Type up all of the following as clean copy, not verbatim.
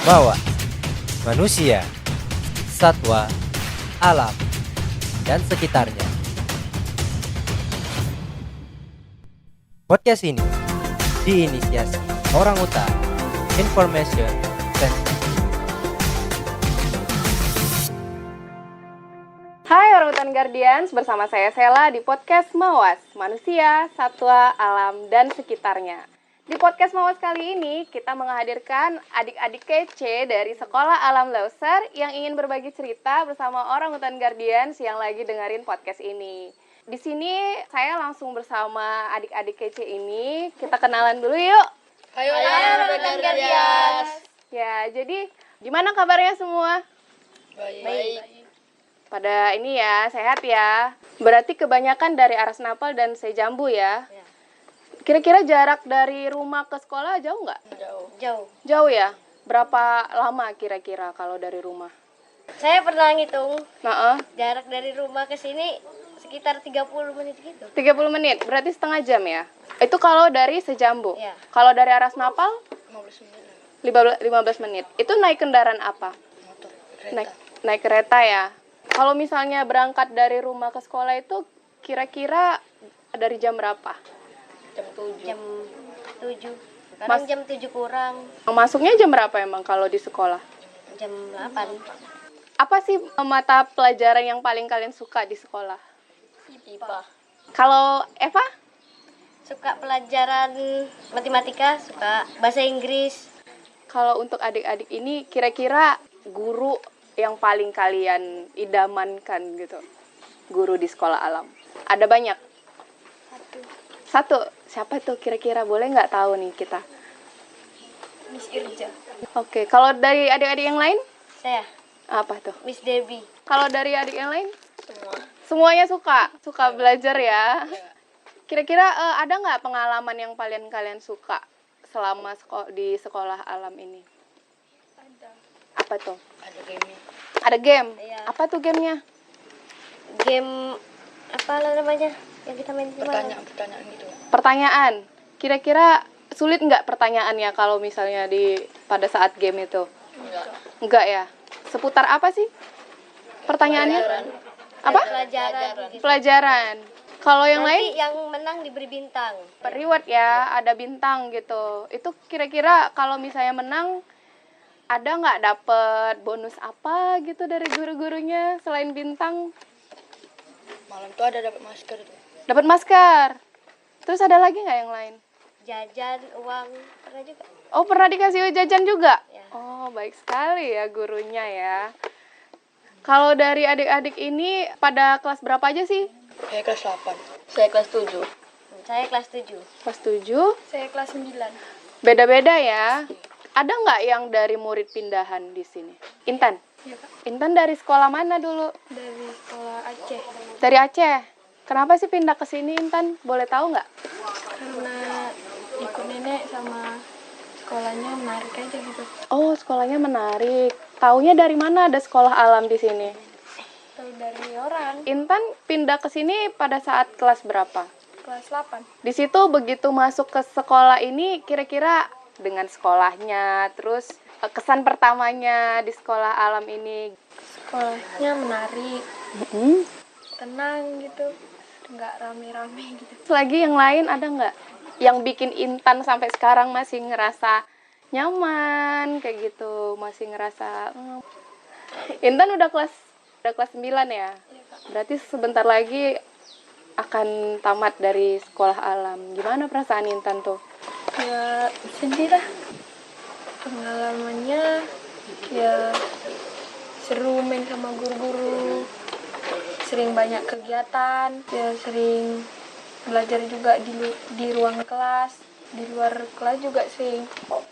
Mawas, manusia, satwa, alam, dan sekitarnya. Podcast ini diinisiasi Orangutan Information Center. Hai Orangutan Guardians, bersama saya Sela di podcast Mawas, Manusia, Satwa, Alam, dan Sekitarnya. Di podcast Mawas kali ini, kita menghadirkan adik-adik kece dari Sekolah Alam Leuser yang ingin berbagi cerita bersama Orangutan Guardians yang lagi dengerin podcast ini. Di sini saya langsung bersama adik-adik kece ini, kita kenalan dulu yuk. Ayo Orangutan Guardians. Ya, jadi gimana kabarnya semua? Baik. Pada ini ya, sehat ya. Berarti kebanyakan dari Aras Napal dan Sejambu ya. Kira-kira jarak dari rumah ke sekolah jauh nggak? Jauh. Jauh ya? Berapa lama kira-kira kalau dari rumah? Saya pernah ngitung Nah, jarak dari rumah ke sini sekitar 30 menit gitu. 30 menit, berarti setengah jam ya? Itu kalau dari Sejambu. Iya. Kalau dari Aras Napal, 15 menit. 15 menit. Itu naik kendaraan apa? Motor, Naik kereta ya? Kalau misalnya berangkat dari rumah ke sekolah itu kira-kira dari jam berapa? Jam 7. Kadang jam 7 kurang, Masuknya jam berapa emang kalau di sekolah? jam 8. Apa sih mata pelajaran yang paling kalian suka di sekolah? IPA. Kalau Eva? Suka pelajaran matematika, suka bahasa Inggris. Kalau untuk adik-adik ini kira-kira guru yang paling kalian idamankan gitu? Guru di sekolah alam. Ada banyak? Satu. Siapa tuh kira-kira? Boleh nggak tahu nih kita? Miss Irja. Oke, kalau dari adik-adik yang lain? Saya, Apa tuh? Miss Debbie. Kalau dari adik yang lain? Semua. Semuanya suka belajar ya. Kira-kira ada nggak pengalaman yang paling kalian suka selama di sekolah alam ini? Ada. Apa tuh? Ada game. Ada game? Iya. Apa tuh gamenya? Game apa namanya? Yang kita main di mana? Pertanyaan gitu. Pertanyaan. Kira-kira sulit nggak pertanyaannya kalau misalnya pada saat game itu? Enggak ya? Seputar apa sih pertanyaannya? Apa? Pelajaran. Gitu. Pelajaran. Kalau yang Nanti lain? yang menang diberi bintang. Reward ya, ada bintang gitu. Itu kira-kira kalau misalnya menang, ada nggak dapet bonus apa gitu dari guru-gurunya selain bintang? Malam tuh ada dapat masker tuh. Dapat masker. Terus ada lagi nggak yang lain? Jajan, uang, pernah juga. Oh, pernah dikasih jajan juga? Ya. Oh, baik sekali ya gurunya ya. Kalau dari adik-adik ini pada kelas berapa aja sih? Saya kelas 8. Saya kelas 7. Saya kelas 7. Kelas 7. Saya kelas 9. Beda-beda ya. Ada nggak yang dari murid pindahan di sini? Intan? Iya, Kak. Intan dari sekolah mana dulu? Dari sekolah Aceh. Dari Aceh. Kenapa sih pindah ke sini, Intan? Boleh tahu nggak? Karena ikut nenek sama sekolahnya menarik aja gitu. Oh, sekolahnya menarik. Taunya dari mana ada sekolah alam di sini? Tahu dari orang. Intan pindah ke sini pada saat kelas berapa? Kelas 8. Di situ begitu masuk ke sekolah ini, kira-kira dengan sekolahnya, terus kesan pertamanya di sekolah alam ini? Sekolahnya menarik, Hmm. tenang gitu. Nggak rame-rame gitu. Terus lagi yang lain ada nggak? Yang bikin Intan sampai sekarang masih ngerasa nyaman kayak gitu, masih ngerasa Intan udah kelas 9 ya? Berarti sebentar lagi akan tamat dari sekolah alam. Gimana perasaan Intan tuh? Ya sedih lah. Pengalamannya ya seru main sama guru-guru. Sering banyak kegiatan, ya sering belajar juga di ruang kelas, di luar kelas juga sering.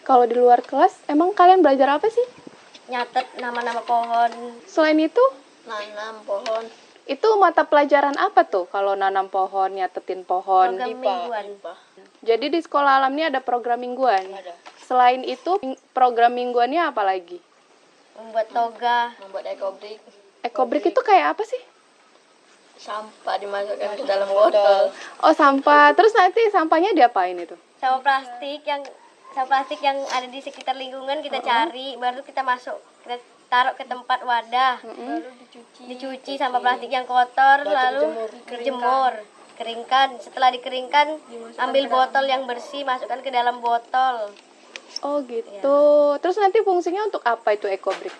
Kalau di luar kelas, emang kalian belajar apa sih? Nyatet nama-nama pohon, Selain itu, Nanam pohon. itu mata pelajaran apa tuh? Kalau nanam pohon, nyatetin pohon. program mingguan. Jadi di sekolah alam ini ada program mingguan. Ada. Selain itu, program mingguannya apa lagi? Membuat toga, Membuat ekobrik. Ekobrik itu kayak apa sih? Sampah dimasukkan ke dalam botol. Oh, sampah. Terus nanti sampahnya diapain itu? Sama plastik yang ada di sekitar lingkungan kita cari, baru kita kita taruh ke tempat wadah, baru dicuci sama plastik yang kotor, lalu dijemur, keringkan. Setelah dikeringkan, ambil botol yang bersih, masukkan ke dalam botol. Oh, gitu. Terus nanti fungsinya untuk apa itu ekobrik?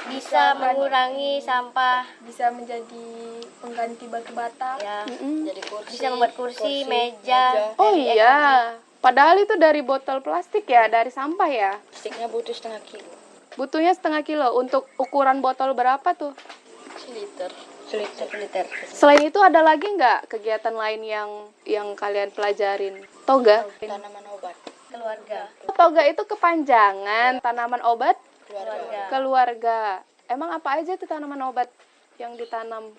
Bisa mengurangi sampah, Bisa menjadi pengganti batu bata. ya. Jadi kursi. Bisa membuat kursi, meja. Oh iya. Padahal itu dari botol plastik ya, dari sampah ya. Plastiknya butuh setengah kilo. Butuhnya setengah kilo. Untuk ukuran botol berapa tuh? Seliter. 1 liter. Selain itu ada lagi nggak kegiatan lain yang kalian pelajarin? Toga? Tanaman obat. Keluarga. Toga itu kepanjangan tanaman obat Keluarga. keluarga. Emang apa aja tuh tanaman obat yang ditanam?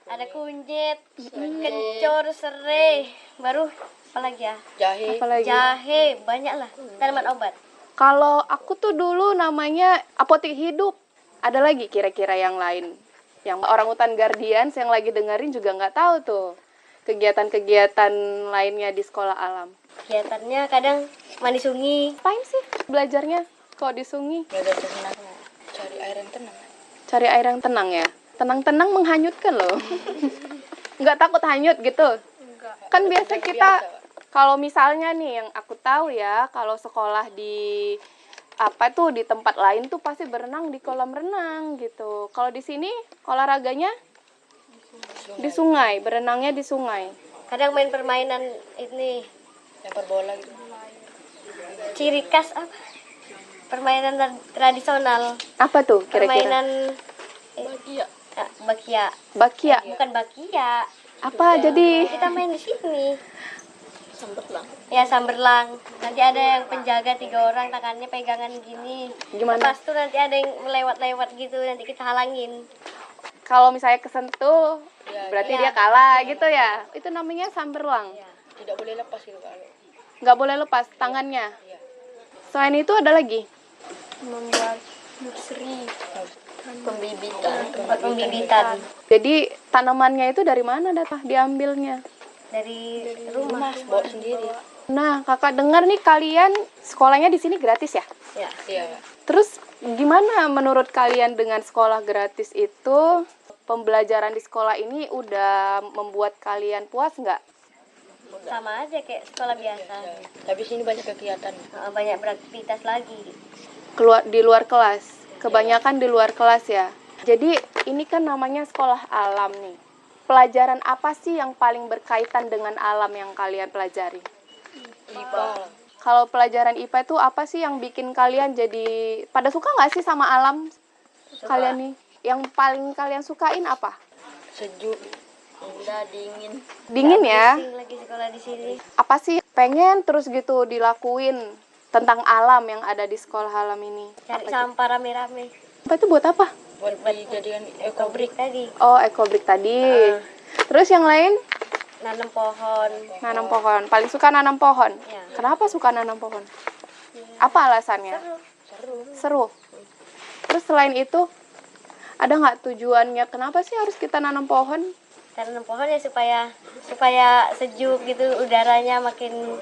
Ada kunyit, kencur, serai, baru apa lagi ya? Jahe. Apalagi? Jahe, banyak lah tanaman obat. Kalau aku tuh dulu namanya apotek hidup. Ada lagi kira-kira yang lain? Yang orangutan guardians yang lagi dengerin juga nggak tahu tuh. Kegiatan-kegiatan lainnya di sekolah alam. Kegiatannya kadang mandi sungai. Apain sih belajarnya kok di sungai? Belajar berenang. Cari air yang tenang. Cari air yang tenang ya. Tenang-tenang menghanyutkan loh. Nggak takut hanyut gitu? Kan biasa kita, kalau misalnya nih yang aku tahu ya, kalau sekolah di di tempat lain tuh pasti berenang di kolam renang gitu. Kalau di sini olahraganya di sungai, berenangnya di sungai. Kadang main permainan ini, Lempar bola gitu. ciri khas apa? Permainan tradisional. Apa tuh kira-kira? Permainan Bahagia. bakia. Bakia. Bukan bakia. Apa jadi? Kita main di sini. Samberlang. Ya, samberlang. Nanti ada yang penjaga 3 orang, tangannya pegangan gini. Gimana? Lepas tuh nanti ada yang melewat-lewat gitu, nanti kita halangin. Kalau misalnya kesentuh, Ya, berarti ya. dia kalah gitu ya. Itu namanya samberlang. Ya. Tidak boleh lepas gitu kalau. Nggak boleh lepas tangannya. Iya. Selain itu ada lagi. Membuat nursery. Pembibitan. Buat pembibitan Jadi tanamannya itu dari mana diambilnya? dari Rumah bawa sendiri. Nah, kakak dengar nih kalian sekolahnya di sini gratis ya? ya. Iya. Terus gimana menurut kalian dengan sekolah gratis itu? Pembelajaran di sekolah ini udah membuat kalian puas nggak? Sama aja kayak sekolah biasa. Tapi sini banyak kegiatan. Banyak beraktivitas lagi. Di luar kelas. Kebanyakan di luar kelas ya. Jadi ini kan namanya sekolah alam nih. Pelajaran apa sih yang paling berkaitan dengan alam yang kalian pelajari? IPA. Kalau pelajaran IPA itu apa sih yang bikin kalian jadi pada suka nggak sih sama alam? Kalian nih, yang paling kalian sukain apa? Sejuk. Indah, dingin. Dingin ya? Pusing lagi sekolah di sini. Apa sih pengen terus gitu dilakuin tentang alam yang ada di sekolah alam ini? Cari sampah rame-rame. Apa itu buat apa? Buat dijadikan ekobrik. Ekobrik tadi. Oh, ekobrik tadi. Terus yang lain? Nanam pohon. Nanam pohon. Paling suka nanam pohon. Ya. Kenapa suka nanam pohon? Apa alasannya? Seru. Terus selain itu, ada nggak tujuannya? Kenapa sih harus kita nanam pohon? Nanam pohon ya supaya sejuk gitu, udaranya makin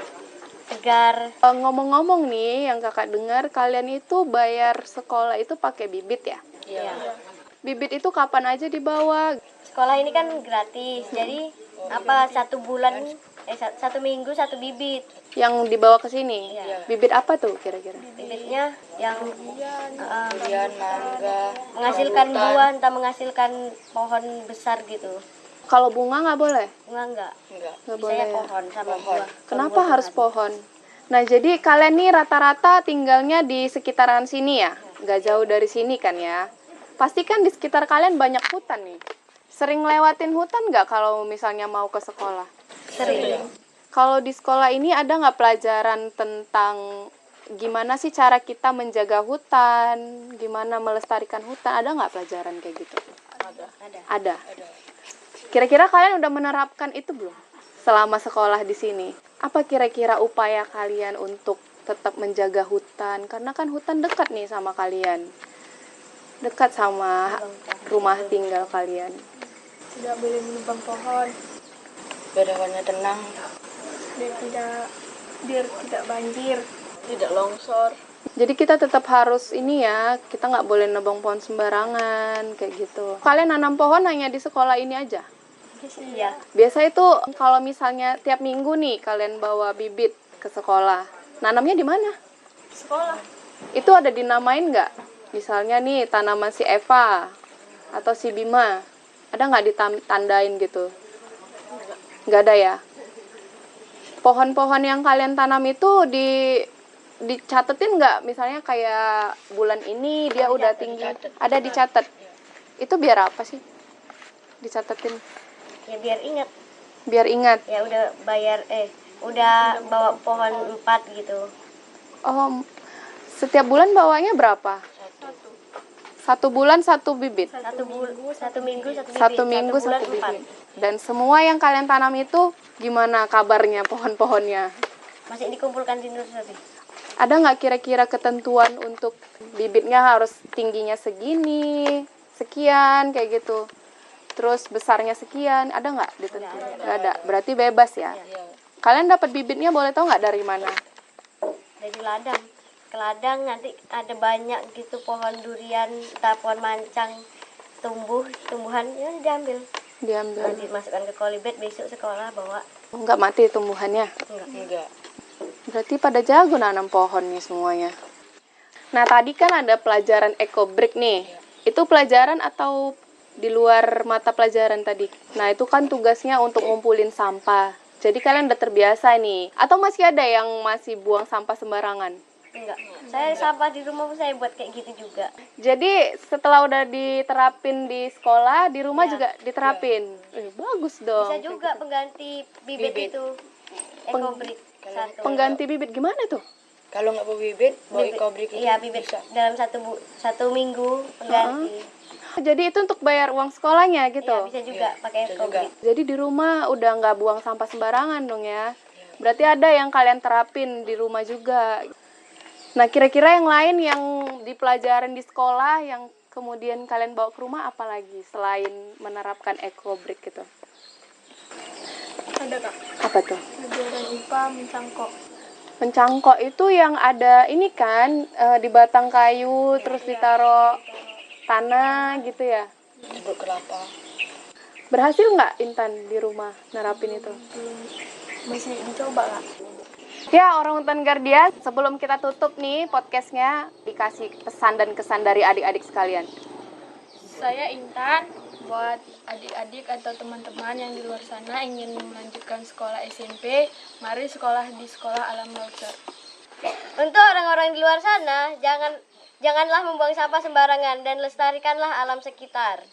segar. Ngomong-ngomong nih, yang kakak dengar, kalian itu bayar sekolah itu pakai bibit ya? Iya. Ya. Bibit itu kapan aja dibawa? Sekolah ini kan gratis, jadi satu minggu 1 bibit. Yang dibawa ke sini? Iya. Bibit apa tuh kira-kira? Bibitnya yang Durian, mangga. menghasilkan buah, entah menghasilkan pohon besar gitu. Kalau bunga nggak boleh? Bunga enggak. Enggak. Nggak Bisanya boleh ya? pohon sama buah. Kenapa harus pohon? Nah, jadi kalian nih rata-rata tinggalnya di sekitaran sini ya? Nggak jauh dari sini kan ya? Pasti kan di sekitar kalian banyak hutan nih. Sering lewatin hutan nggak kalau misalnya mau ke sekolah? Sering. Kalau di sekolah ini ada nggak pelajaran tentang gimana sih cara kita menjaga hutan, gimana melestarikan hutan? Ada nggak pelajaran kayak gitu? Ada. Ada. Kira-kira kalian udah menerapkan itu belum? Selama sekolah di sini. Apa kira-kira upaya kalian untuk tetap menjaga hutan? Karena kan hutan dekat nih sama kalian. Dekat sama rumah tinggal kalian. tidak boleh menebang pohon, Biar hawanya tenang. biar tidak banjir. Tidak longsor. Jadi kita tetap harus ini ya, kita nggak boleh nebang pohon sembarangan kayak gitu. Kalian nanam pohon hanya di sekolah ini aja? Iya. Biasa itu kalau misalnya tiap minggu nih kalian bawa bibit ke sekolah, nanamnya di mana? Sekolah. Itu ada dinamain nggak? Misalnya nih tanaman si Eva atau si Bima, ada nggak ditandain gitu? Nggak ada ya? Pohon-pohon yang kalian tanam itu dicatetin nggak? Misalnya kayak bulan ini dia udah tinggi, ada dicatat. Itu biar apa sih? Dicatetin? Ya biar ingat. Biar ingat. Ya udah udah bawa pohon 4 gitu. Oh, setiap bulan bawanya berapa? 1 bulan 1 bibit. Satu minggu satu bibit. 1 minggu 1 bulan bibit. 4. Dan semua yang kalian tanam itu gimana kabarnya pohon-pohonnya? Masih dikumpulkan di nursery. Ada nggak kira-kira ketentuan untuk bibitnya harus tingginya segini, sekian kayak gitu? Terus besarnya sekian, ada nggak ditentukan? Nggak ada. Berarti bebas ya? Kalian dapat bibitnya boleh tahu nggak dari mana? Dari ladang. Ke ladang nanti ada banyak gitu pohon durian, entah pohon mancang, tumbuhan ya diambil. Diambil. Nanti masukkan ke kolibet, besok sekolah bawa. Nggak mati tumbuhannya? Enggak. Berarti pada jago nanam pohon nih semuanya. Nah, tadi kan ada pelajaran ekobrik nih. Itu pelajaran atau di luar mata pelajaran tadi? Nah, itu kan tugasnya untuk ngumpulin sampah. Jadi kalian udah terbiasa nih. Atau masih ada yang masih buang sampah sembarangan? Enggak. Saya sampah di rumah saya buat kayak gitu juga. Jadi setelah udah diterapin di sekolah, di rumah juga diterapin. Bagus dong. Bisa juga pengganti bibit itu. Ekobrik satu. Pengganti bibit gimana tuh? Kalau nggak bawa bibit, bawa ekobrik itu Iya, bibit bisa. dalam satu minggu pengganti. Jadi itu untuk bayar uang sekolahnya gitu? Iya, bisa juga pakai ekobrik. Jadi di rumah udah nggak buang sampah sembarangan dong ya? Berarti ada yang kalian terapin di rumah juga. Nah, kira-kira yang lain yang dipelajarin di sekolah yang kemudian kalian bawa ke rumah apa lagi selain menerapkan ekobrik gitu? Ada Kak. Apa tuh? Pelajaran IPA mencangkok. Mencangkok itu yang ada ini kan di batang kayu terus ditaruh tanah gitu ya? Jeruk kelapa. Berhasil nggak Intan di rumah nerapin itu? Masih dicoba Kak. Ya, orang hutan Guardian, sebelum kita tutup nih podcastnya, dikasih pesan dan kesan dari adik-adik sekalian. Saya Intan, buat adik-adik atau teman-teman yang di luar sana ingin melanjutkan sekolah SMP, mari sekolah di Sekolah Alam Lauser. Untuk orang-orang di luar sana, janganlah membuang sampah sembarangan dan lestarikanlah alam sekitar.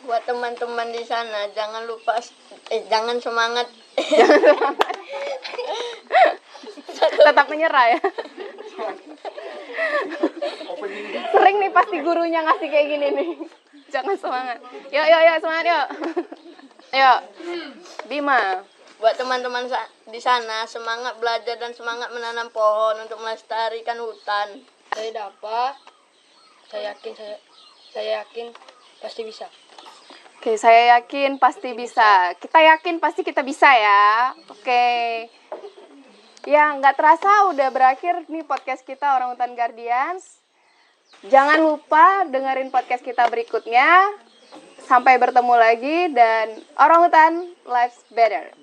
Buat teman-teman di sana, jangan semangat. Tetap menyerah ya. Sering nih pasti gurunya ngasih kayak gini nih. Jangan semangat. Yuk, semangat yuk. Yuk, Bima. Buat teman-teman di sana, semangat belajar dan semangat menanam pohon untuk melestarikan hutan. Saya yakin pasti bisa. Oke, saya yakin pasti bisa. Kita yakin pasti kita bisa ya. Oke. Ya, nggak terasa udah berakhir nih podcast kita Orang Hutan Guardians. Jangan lupa dengerin podcast kita berikutnya. Sampai bertemu lagi dan Orang Hutan Lives Better.